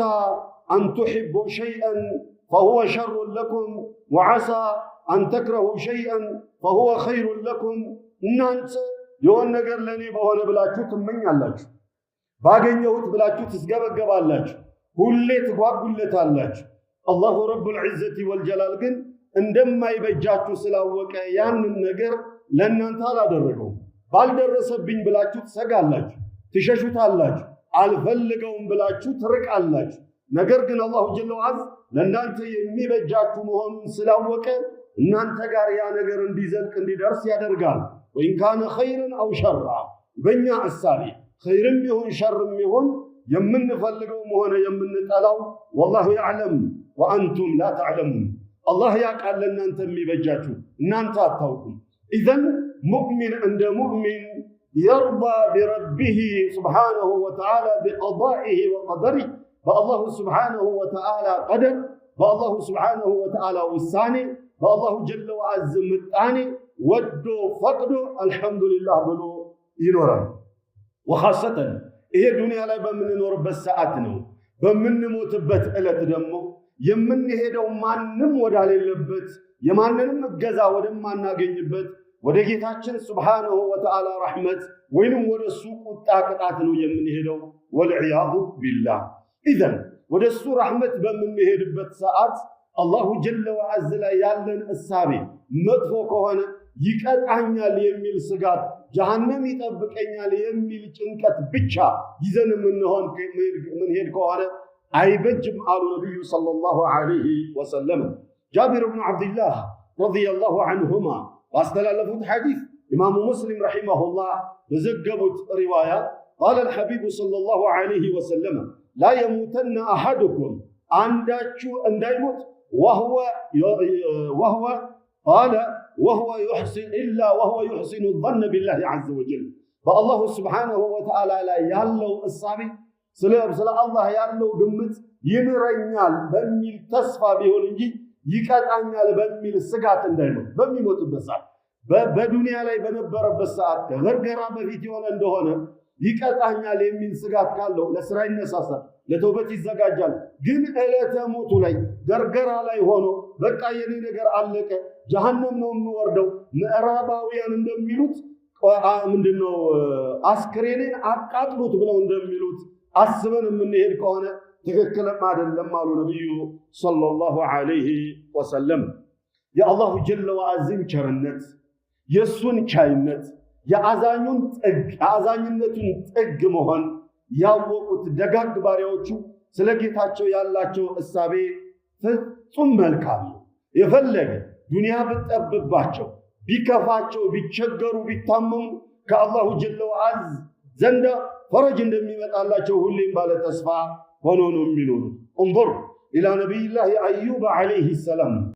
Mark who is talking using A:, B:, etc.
A: عسى أن تحبوا شيئا فهو شر لكم وعسى أن تكرهوا شيئا فهو خير لكم እናንተ የሆነ ነገር ለኔ በሆነ ብላችሁ ትመኛላችሁ ባገኘሁት ብላችሁ ትስገበገባላችሁ ሁሌ ትጓጉለታላችሁ አላሁ ረቡል ዒዘቲ ወልጀላል ግን እንደማይበጃችሁ ስላወቀ ያንን ነገር ለእናንተ አላደረገውም ባልደረሰብኝ ብላችሁ ትሰጋላችሁ ትሸሹታላችሁ አልፈልገውም ብላችሁ ትርቃላችሁ ነገር ግን አላሁ ጀለ ወዐዝ ለእናንተ የሚበጃችሁ መሆኑን ስላወቀ እናንተ ጋር ያ ነገር እንዲዘልቅ እንዲደርስ ያደርጋል ወይን ካነ ኸይረን አው ሸራ በእኛ እሳቤ ኸይርም ይሁን ሸርም ይሁን የምንፈልገውም ሆነ የምንጠላው ወላሁ ያዕለም ወአንቱም ላ ተዕለሙን አላህ ያውቃል ለእናንተ የሚበጃችሁ እናንተ አታውቁም ኢዘን ሙእሚን እንደ ሙእሚን يرضى بربه سبحانه وتعالى بقضائه وقدره فالله سبحانه وتعالى قدر فالله سبحانه وتعالى وساني فالله جل وعز متاني ودو فقدو الحمد لله بلو ينورا وخاصة هي الدنيا لا بمنور بساعتنا بمنموتبت إلى تدمو የምንሄደው ማንንም ወዳሌለበት የማንንም እገዛ ወደማናገኝበት ወደ ጌታችን ሱብሃነሁ ወተዓላ ረሕመት ወይንም ወደሱ ቁጣ ቅጣት ነው የምንሄደው ወልዒያዙ ቢላህ ኢዘን ወደሱ ረሕመት በምንሄድበት ሰዓት አላሁ ጀለ ወዐዝ ላይ ያለን እሳቤ መጥፎ ከሆነ ይቀጣኛል የሚል ስጋት ጀሃነም ይጠብቀኛል የሚል ጭንቀት ብቻ ይዘን ምንሄድ ከሆነ አይበጅም አሉ ነብዩ ሰለላሁ ዐለይሂ ወሰለም ጃቢር ብኑ ዐብድላህ ረዲየላሁ ዐንሁማ واستلفت حديث إمام مسلم رحمه الله بزقبت رواية قال الحبيب صلى الله عليه وسلم لا يموتن أحدكم أندايموت وهو يحسن الظن بالله عز وجل فالله سبحانه وتعالى لا يالو الصابي سلا الله يالو قمت يمرنيال بميل تصفى بيهون انجي ይቀጣኛል በሚል ስጋት እንዳይሞት በሚሞትበት ሰዓት በዱንያ ላይ በነበረበት ሰዓት ከገርገራ በፊት የሆነ እንደሆነ ይቀጣኛል የሚል ስጋት ካለው ለስራ ይነሳሳል ለተውበት ይዘጋጃል ግን ዕለተ ሞቱ ላይ ገርገራ ላይ ሆኖ በቃ የኔ ነገር አለቀ ጀሃነም ነው የምወርደው ምዕራባውያን እንደሚሉት ምንድነው አስክሬኔን አቃጥሉት ብለው እንደሚሉት አስበን የምንሄድ ከሆነ ትክክልም አይደለም አሉ ነብዩ ሰለላሁ ዐለይሂ ወሰለም የአላሁ ጀለ ወዐዝን ቸርነት የሱን ቻይነት የአዛኝነቱን ጥግ መሆን ያወቁት ደጋግ ባሪያዎቹ ስለ ጌታቸው ያላቸው እሳቤ ፍጹም መልካም ነው የፈለገ ዱንያ ብትጠብባቸው ቢከፋቸው ቢቸገሩ ቢታመሙ ከአላሁ ጀለ ወዐዝ ዘንዳ ፈረጅ እንደሚመጣላቸው ሁሌም ባለ ተስፋ ሆኖ ነው የሚኖሩት እንظر الى نبي الله ايوب عليه السلام